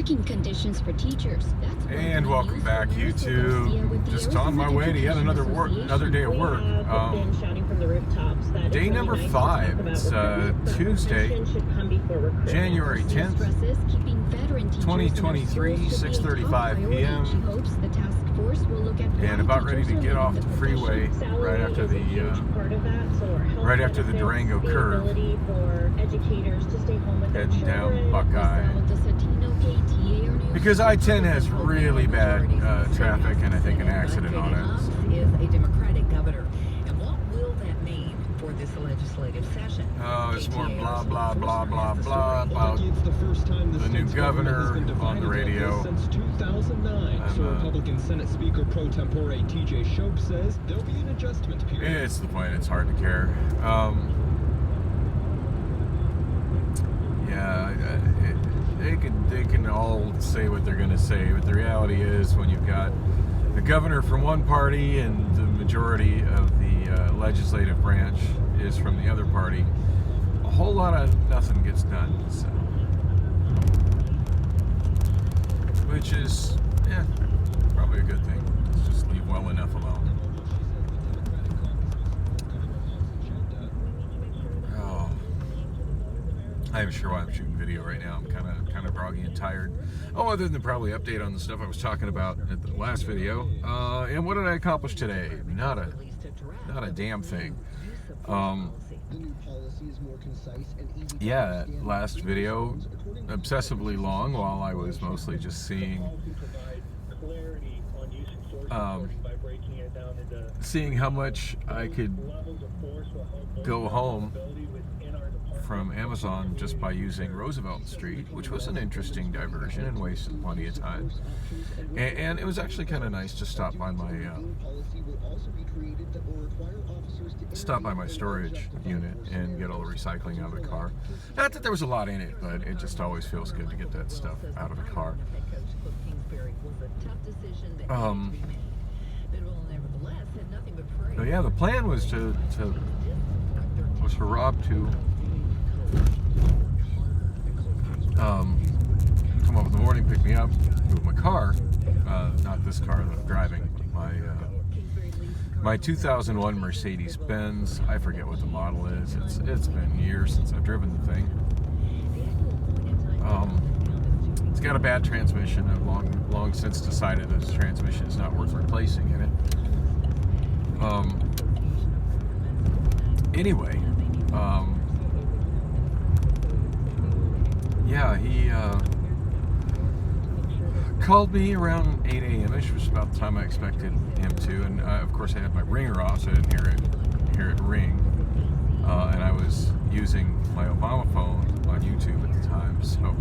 working conditions for teachers. That's And welcome back, YouTube. Just on my way to yet another day of work. Day number 5. It's Tuesday, January 10th, 2023, 6:35 p.m. And about ready to get off the freeway right after the Durango curve, heading down Buckeye. Because I-10 has really bad traffic and I think an accident on it. Is a Democratic governor, and what will that mean for this legislative session? Oh, it's more blah blah blah blah blah about the new governor on the radio. Since 2009, so Republican Senate Speaker pro tempore T.J. Shope says there'll be an adjustment period. It's the point. It's hard to care. They can all say what they're going to say, but the reality is when you've got the governor from one party and the majority of the legislative branch is from the other party, a whole lot of nothing gets done. So, which is, probably a good thing. Let's just leave well enough alone. I'm sure why I'm shooting video right now. I'm kind of groggy and tired. Oh, other than probably update on the stuff I was talking about at the last video. And what did I accomplish today? Not a damn thing. Yeah, that last video, obsessively long, while I was mostly just seeing how much I could go home from Amazon just by using Roosevelt Street, which was an interesting diversion and wasted plenty of time. And it was actually kind of nice to stop by my storage unit and get all the recycling out of the car. Not that there was a lot in it, but it just always feels good to get that stuff out of the car. So yeah, the plan was for Rob to come up in the morning, pick me up, move my car, not this car that I'm driving, my 2001 Mercedes-Benz. I forget what the model is. It's been years since I've driven the thing. It's got a bad transmission. I've long since decided that the transmission is not worth replacing in it. Anyway, yeah, he called me around 8 a.m.ish, which was about the time I expected him to, and of course I had my ringer off, so I didn't hear it ring, and I was using my Obama phone on YouTube at the time, so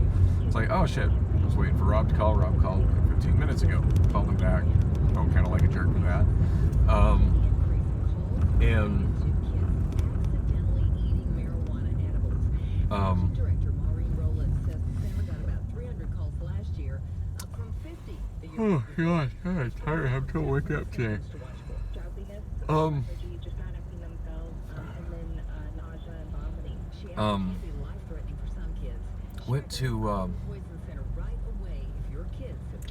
it's like, oh shit, I was waiting for Rob to call. Rob called 15 minutes ago, called him back. I'm kind of like a jerk for that. Oh God, I'm tired. I'm trying to wake up today. Went to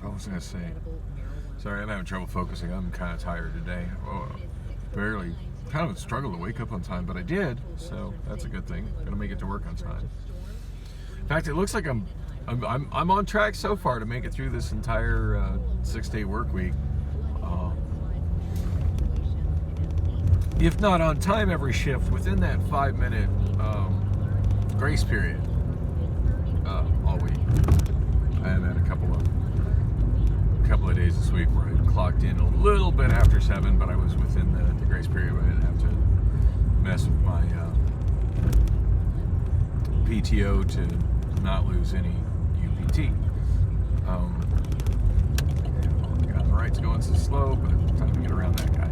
what was I gonna say? Sorry, I'm having trouble focusing. I'm kind of tired today. Barely, kind of a struggle to wake up on time, but I did, so that's a good thing. Gonna make it to work on time. In fact, it looks like I'm on track so far to make it through this entire 6-day work week. If not on time every shift, within that 5-minute grace period all week. And then a couple of days this week where I clocked in a little bit after 7, but I was within the grace period where I didn't have to mess with my PTO to not lose any UPT. Got the rights going so slow, but time to get around that guy.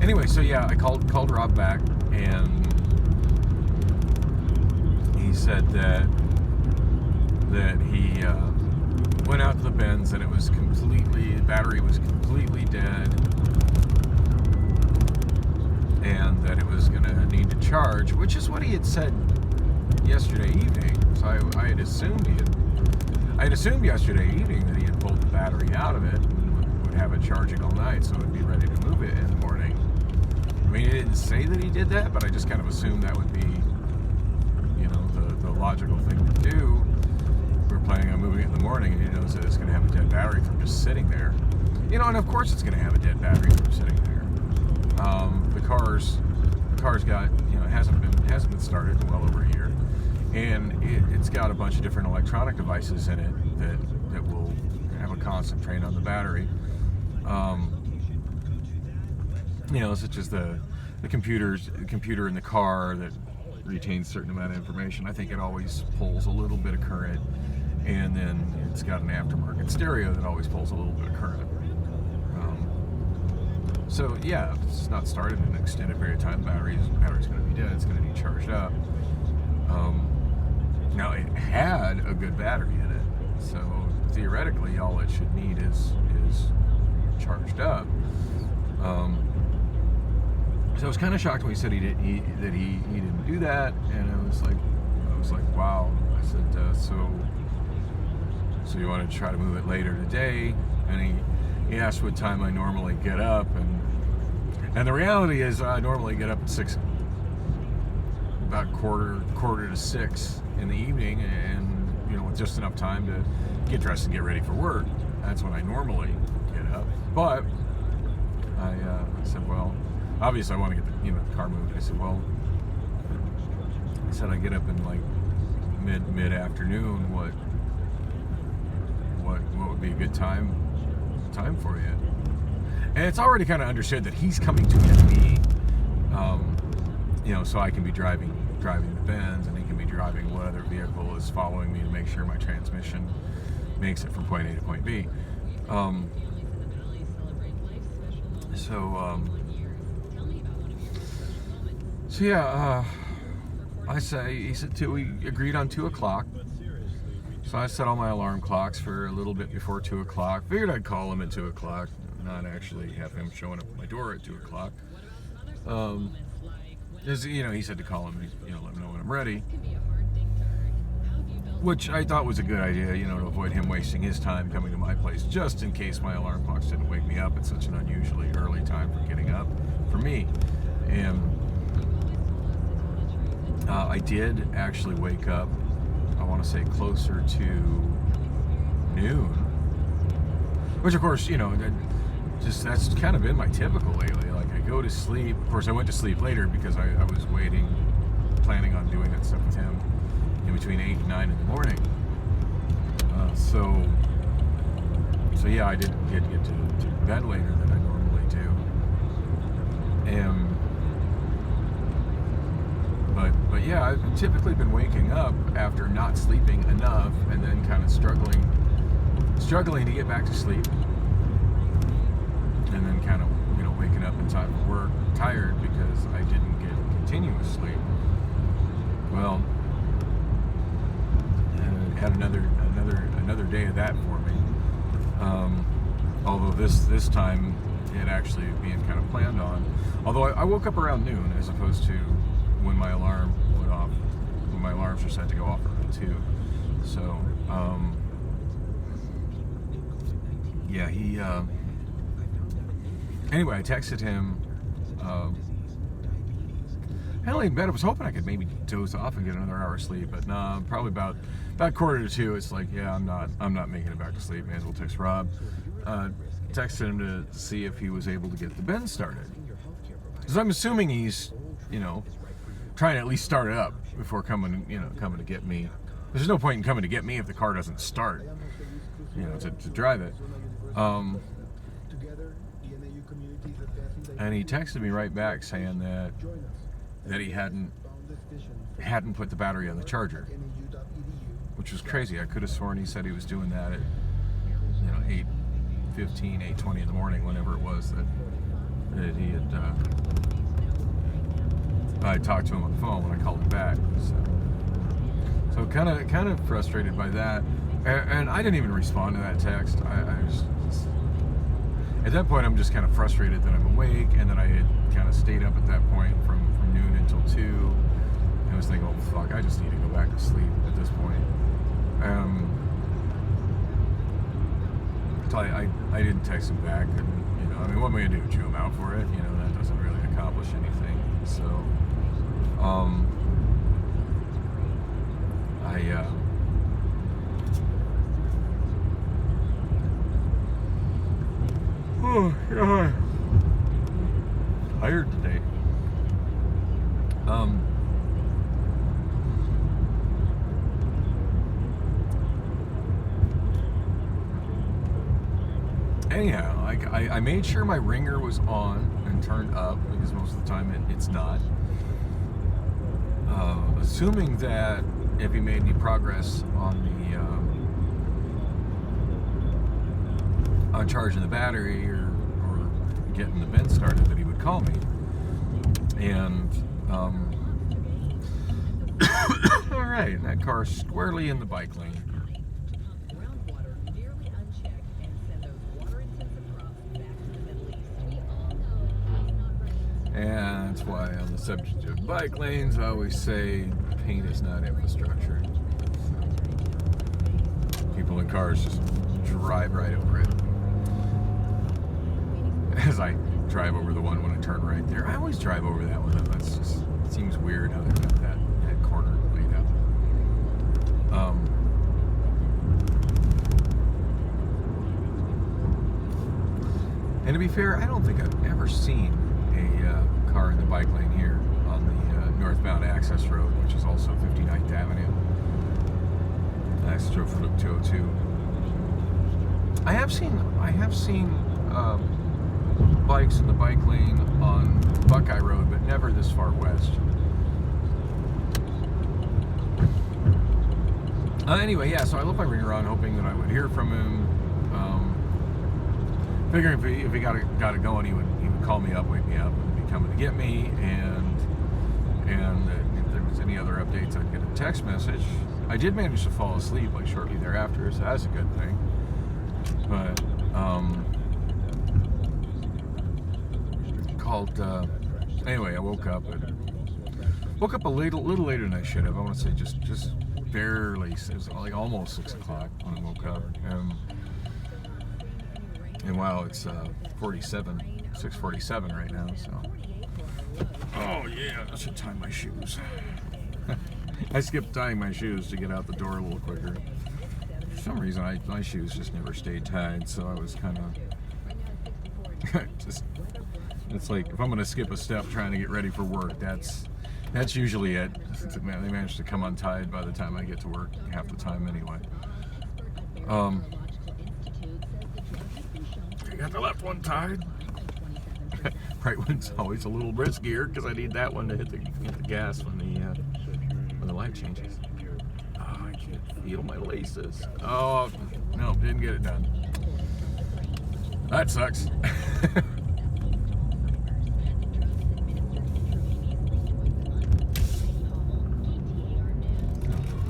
Anyway, so yeah, I called Rob back, and he said that he went out to the Benz and the battery was completely dead, and that it was going to need to charge, which is what he had said yesterday evening. because I had assumed yesterday evening that he had pulled the battery out of it and would have it charging all night, so it would be ready to move it in the morning. I mean, he didn't say that he did that, but I just kind of assumed that would be, you know, the logical thing to do. We're planning on moving it in the morning, and he knows that it's going to have a dead battery from just sitting there. You know, and of course it's going to have a dead battery from sitting there. The car's got, you know, it hasn't been started in well over a year, and it's got a bunch of different electronic devices in it that will have a constant drain on the battery. You know, such as the computer in the car that retains a certain amount of information. I think it always pulls a little bit of current, and then it's got an aftermarket stereo that always pulls a little bit of current. So yeah, if it's not started in an extended period of time, the battery's going to be dead. It's going to need charged up. Now it had a good battery in it, so theoretically all it should need is charged up. So I was kind of shocked when he said he didn't do that, and I was like, wow. I said, so you want to try to move it later today? And he asked what time I normally get up, and the reality is I normally get up at 6, about quarter to 6 in the evening, and you know, with just enough time to get dressed and get ready for work. That's when I normally get up. But I said, well, obviously I want to get the car moved. I said, well, I get up in like mid afternoon. What would be a good time for you? And it's already kind of understood that he's coming to get me, you know, so I can be driving the Benz, and he can be driving what other vehicle is following me to make sure my transmission makes it from point A to point B. So yeah, he said we agreed on 2 o'clock. So I set all my alarm clocks for a little bit before 2 o'clock. Figured I'd call him at 2 o'clock, not actually have him showing up at my door at 2 o'clock. You know, he said to call him, let him know when I'm ready. Which I thought was a good idea, you know, to avoid him wasting his time coming to my place, just in case my alarm clocks didn't wake me up at such an unusually early time for getting up for me. And I did actually wake up, I want to say closer to noon, which of course, you know, that's kind of been my typical lately. Like, I go to sleep. Of course, I went to sleep later because I was planning on doing that stuff with him in between 8 and 9 in the morning. So yeah, I did get to bed later than I normally do. But yeah, I've typically been waking up after not sleeping enough, and then kind of struggling to get back to sleep, and then kind of, you know, waking up in time for work tired because I didn't get continuous sleep. Well, had another day of that for me. Although this time it actually being kind of planned on. Although I woke up around noon as opposed to when my alarm went off. When my alarms were set to go off around 2. So yeah, he. Anyway, I texted him. In bed. I was hoping I could maybe doze off and get another hour of sleep, but no, probably about quarter to 2. It's like, yeah, I'm not making it back to sleep. May as well text Rob. Texted him to see if he was able to get the Benz started, because I'm assuming he's, you know, trying to at least start it up before coming to get me. There's no point in coming to get me if the car doesn't start, you know, to drive it. And he texted me right back saying that he hadn't put the battery on the charger, which was crazy. I could have sworn he said he was doing that at, you know, 8:15, 8:20 in the morning, whenever it was that he had. I talked to him on the phone when I called him back. So kind of frustrated by that, and I didn't even respond to that text. I just at that point, I'm just kind of frustrated that I'm awake and that I had kind of stayed up at that point from noon until 2. I was thinking, oh fuck, I just need to go back to sleep at this point. So I didn't text him back, and you know, I mean, what am I gonna do? Chew him out for it? You know, that doesn't really accomplish anything. So, oh God, tired today. Anyhow, I made sure my ringer was on and turned up, because most of the time it's not. Assuming that if he made any progress on the on charging the battery or getting the bin started, that he would call me. And all right, that car's squarely in the bike lane. Groundwater nearly unchecked and send those water-intensive crops back to the Middle East. We all know he's not right. And that's why on the subject of bike lanes, I always say paint is not infrastructure. People in cars just drive right over it. As I drive over the one when I turn right there, I always drive over that one. That's just, it seems weird how they got that corner laid out. And to be fair, I don't think I've ever seen a car in the bike lane here on the northbound access road, which is also 59th Avenue. Access road for Loop 202. I have seen bikes in the bike lane on Buckeye Road, but never this far west. Anyway, yeah, so I left my ringer on, hoping that I would hear from him. Figuring if he got it going, he would call me up, wake me up, and be coming to get me, and if there was any other updates, I'd get a text message. I did manage to fall asleep like shortly thereafter, so that's a good thing. But anyway, I woke up a little later than I should have. I want to say just barely. It was like almost 6 o'clock when I woke up. And wow, it's 6:47 right now. So, oh yeah, I should tie my shoes. I skipped tying my shoes to get out the door a little quicker. For some reason, my shoes just never stayed tied, so I was kind of just. It's like if I'm going to skip a step trying to get ready for work, that's usually it. They manage to come untied by the time I get to work, half the time anyway. I got the left one tied. Right one's always a little riskier because I need that one to hit the gas when the light changes. Oh, I can't feel my laces. Oh no, didn't get it done. That sucks.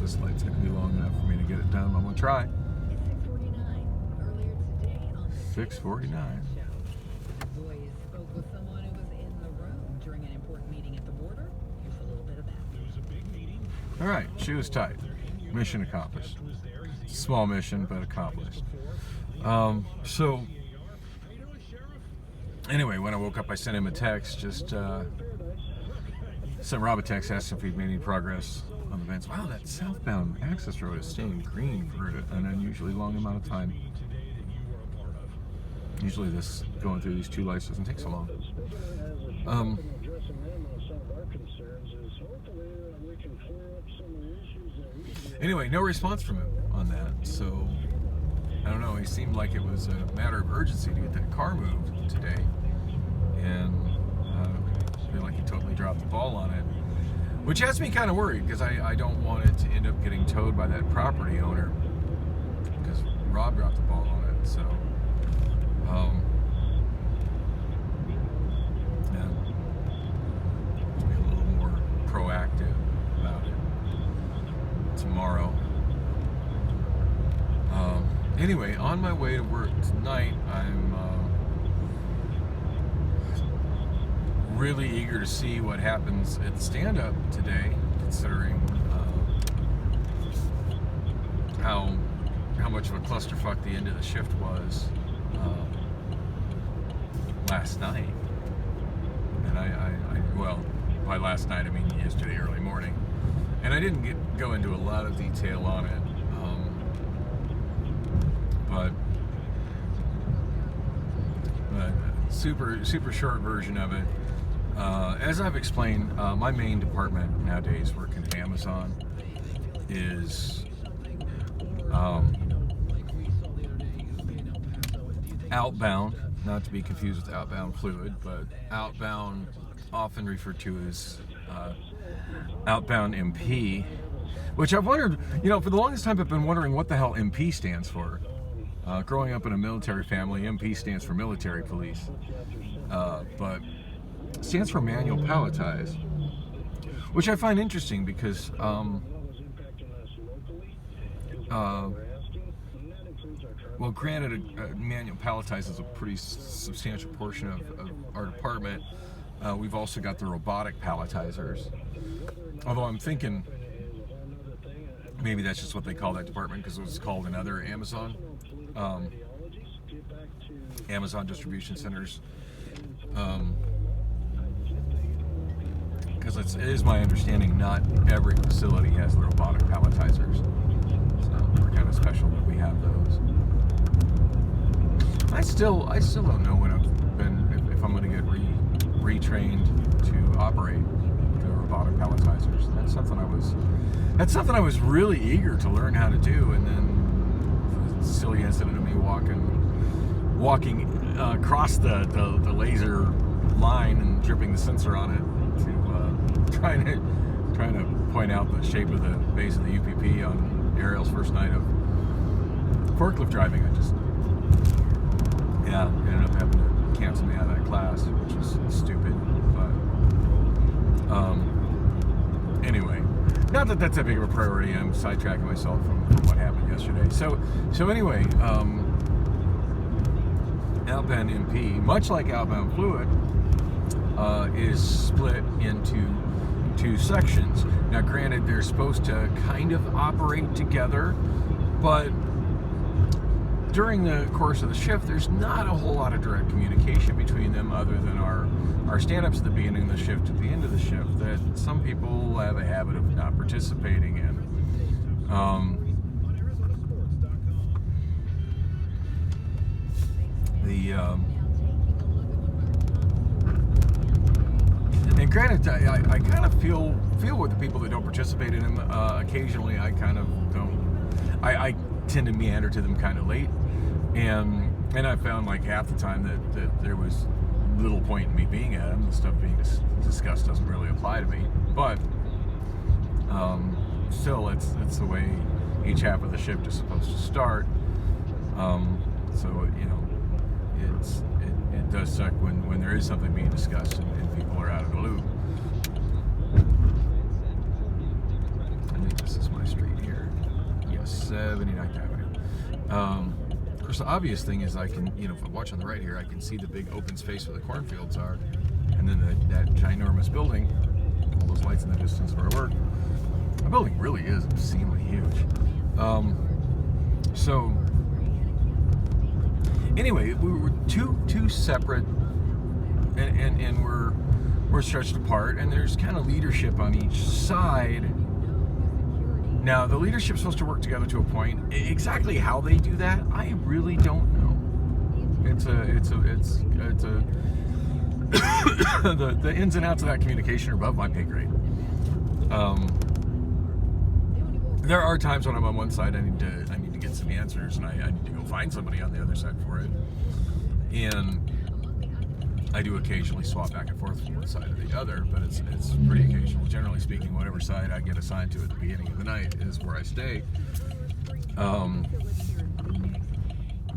This light's gonna be long enough for me to get it done. I'm gonna try. 6:49. Boys spoke with someone who was in the room during an important meeting at the border. Here's a little bit of that. All right, shoes tied. Mission accomplished. Small mission, but accomplished. So anyway, when I woke up, I sent him a text. Just sent Rob a text, asked if he'd made any progress on the vents. Wow, that southbound access road is staying green for an unusually long amount of time. Usually this going through these two lights doesn't take so long. Anyway, no response from him on that, so I don't know. He seemed like it was a matter of urgency to get that car moved today, and I feel like he totally dropped the ball on it, which has me kind of worried because I don't want it to end up getting towed by that property owner because Rob dropped the ball on it. So yeah, be a little more proactive about it tomorrow. Anyway, on my way to work tonight, I'm really eager to see what happens at the stand-up today. considering how much of a clusterfuck the end of the shift was last night. And I well, by last night I mean yesterday early morning. And I didn't go into a lot of detail on it, but super short version of it. As I've explained, my main department nowadays working at Amazon is outbound, not to be confused with outbound fluid, but outbound, often referred to as outbound MP, which I've wondered, for the longest time I've been wondering what the hell MP stands for. Growing up in a military family, MP stands for military police, but it stands for manual palletized, which I find interesting because well, granted, manual palletized is a pretty substantial portion of our department. We've also got the robotic palletizers. Although I'm thinking maybe that's just what they call that department because it was called in other Amazon distribution centers. Because it is my understanding not every facility has the robotic palletizers. So we're kind of special that we have those. I still don't know when if I'm going to get retrained to operate the robotic palletizers. That's something I was really eager to learn how to do, and then the silly incident of me walking across the laser line and dripping the sensor on it to trying to point out the shape of the base of the UPP on Ariel's first night of forklift driving. Ended up having to cancel me out of that class, which was stupid. But anyway, not that that's that big of a priority. I'm sidetracking myself from what happened yesterday. So anyway, outbound MP, much like outbound fluid, is split into two sections. Now, granted, they're supposed to kind of operate together, but during the course of the shift, there's not a whole lot of direct communication between them other than our stand-ups at the beginning of the shift, at the end of the shift, that some people have a habit of not participating in. And granted, I kind of feel with the people that don't participate in them. Occasionally, I kind of don't. I tend to meander to them kind of late, and I found like half the time that there was little point in me being at them. The stuff being discussed doesn't really apply to me, but still, it's the way each half of the shift is supposed to start. So it does suck when there is something being discussed and people are out of the loop. I think this is my street here. Yes, 79th Avenue. Of course, the obvious thing is I can, if I watch on the right here, I can see the big open space where the cornfields are, and then that ginormous building, all those lights in the distance where I work. The building really is obscenely huge. So anyway, we were two separate, and we're stretched apart, and there's kind of leadership on each side. Now, the leadership's supposed to work together to a point. Exactly how they do that, I really don't know. It's the ins and outs of that communication are above my pay grade. There are times when I'm on one side, I need to get some answers, and I need to go find somebody on the other side for it. And I do occasionally swap back and forth from one side to the other, but it's pretty occasional. Generally speaking, whatever side I get assigned to at the beginning of the night is where I stay.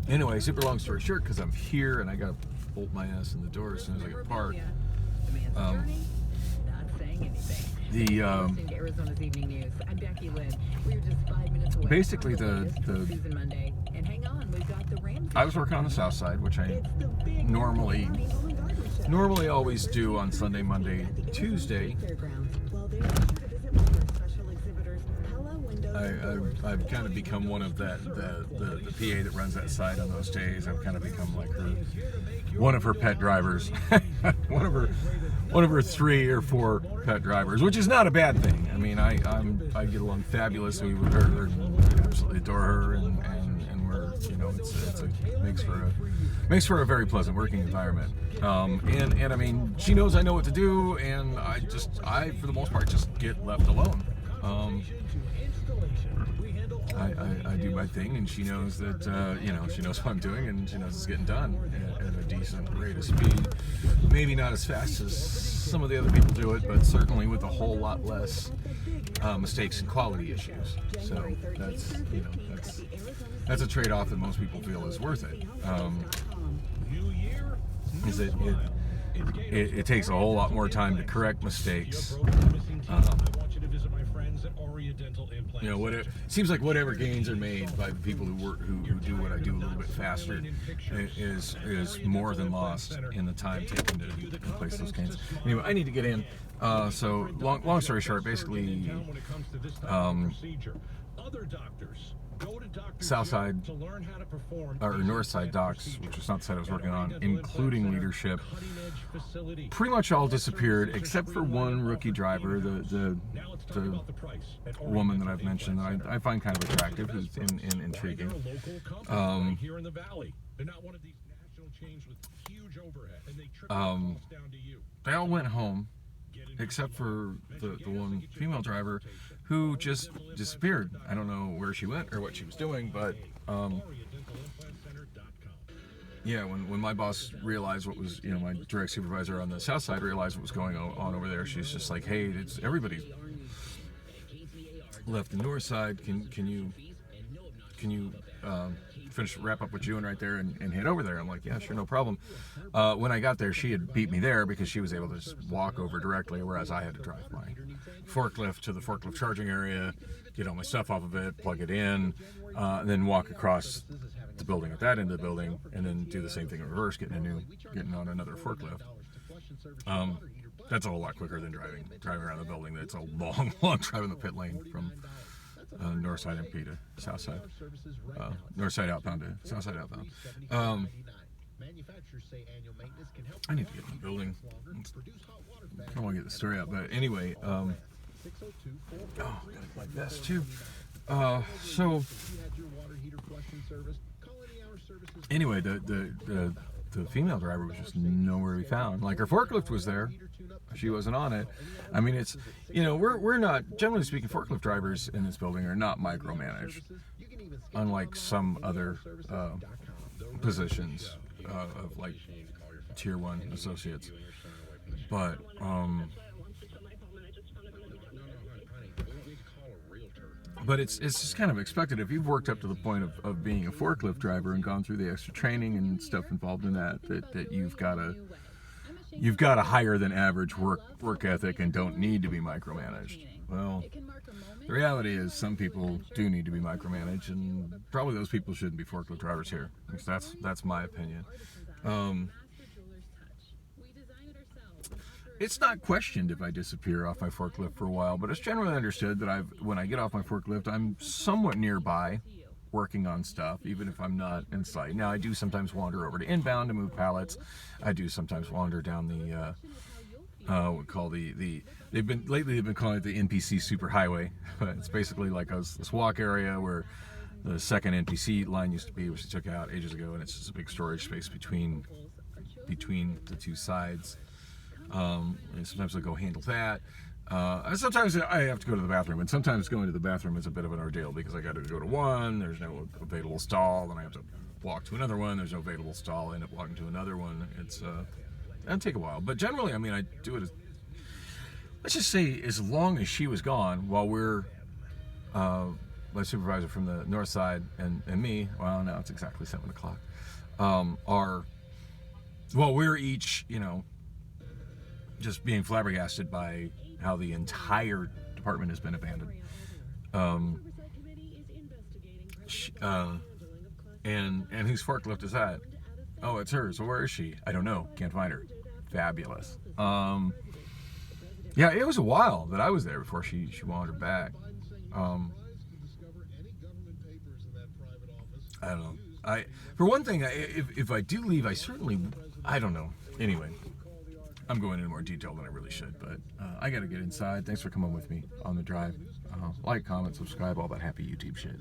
Anyway, super long story short, because I'm here and I gotta bolt my ass in the door as soon as I get parked. Arizona's Evening News. I'm Becky Lynn. We were just 5 minutes away. Basically, Susan Monday. And hang on, we've got the Ramsey. I was working on the south side, which I normally always do on Sunday, Monday, Tuesday. I've kind of become one of the PA that runs that site on those days. I've kind of become like one of her pet drivers, one of her 3 or 4 pet drivers, which is not a bad thing. I mean, I get along fabulously with her, and absolutely adore her, and we're, you know, makes for a very pleasant working environment. And I mean, she knows I know what to do, and I for the most part just get left alone. I do my thing, and she knows that, you know, she knows what I'm doing, and she knows it's getting done at a decent rate of speed. Maybe not as fast as some of the other people do it, but certainly with a whole lot less mistakes and quality issues. So that's, you know, that's a trade-off that most people feel is worth it. Is it takes a whole lot more time to correct mistakes. You know, it seems like whatever gains are made by the people who do what I do a little bit faster is more than lost in the time taken to replace those gains. Anyway, I need to get in. So long story short, basically, Southside or Northside docks, which was not the site I was working on, including leadership, pretty much all disappeared except for one rookie driver, the woman that I've mentioned that I find kind of attractive, who's intriguing. They all went home except for the one female driver who just disappeared. I don't know where she went or what she was doing, but yeah, when my boss realized what was, you know, my direct supervisor on the south side realized what was going on over there, she's just like, hey, it's everybody left the north side. Can you wrap up what you're doing right there and head over there? I'm like, yeah, sure, no problem. When I got there, she had beat me there because she was able to just walk over directly, whereas I had to drive my forklift to the forklift charging area, get all my stuff off of it, plug it in, then walk across the building at that end of the building, and then do the same thing in reverse, getting on another forklift. That's a whole lot quicker than driving around the building. That's a long drive in the pit lane from north side MP to south side, north side outbound to south side outbound. I need to get in the building. I don't want to get the story out, but anyway, oh, gotta get my vest too. So anyway, the female driver was just nowhere to be found. Like, her forklift was there, she wasn't on it. I mean, it's, you know, we're not, generally speaking, forklift drivers in this building are not micromanaged, unlike some other positions of like tier 1 associates. But it's just kind of expected. If you've worked up to the point of being a forklift driver and gone through the extra training and stuff involved in that you've got a higher than average work ethic and don't need to be micromanaged. Well, the reality is some people do need to be micromanaged, and probably those people shouldn't be forklift drivers here. That's my opinion. It's not questioned if I disappear off my forklift for a while, but it's generally understood that when I get off my forklift, I'm somewhat nearby working on stuff, even if I'm not in sight. Now, I do sometimes wander over to inbound to move pallets. I do sometimes wander down the they've been calling it the NPC superhighway. It's basically like this walk area where the second NPC line used to be, which they took out ages ago, and it's just a big storage space between the two sides. And sometimes I'll go handle that. Sometimes I have to go to the bathroom, and sometimes going to the bathroom is a bit of an ordeal because I got to go to one, there's no available stall, and I have to walk to another one, there's no available stall, I end up walking to another one. That'll take a while, but generally, I mean, I do it let's just say as long as she was gone, while we're, my supervisor from the north side and me, well, now it's exactly 7 o'clock, we're each, you know, just being flabbergasted by how the entire department has been abandoned. And whose forklift is that? Oh, it's hers. Well, where is she? I don't know. Can't find her. Fabulous. Yeah, it was a while that I was there before she wandered back. I don't know. For one thing, if I do leave, I don't know. Anyway, I'm going into more detail than I really should, but I got to get inside. Thanks for coming with me on the drive. Like, comment, subscribe, all that happy YouTube shit.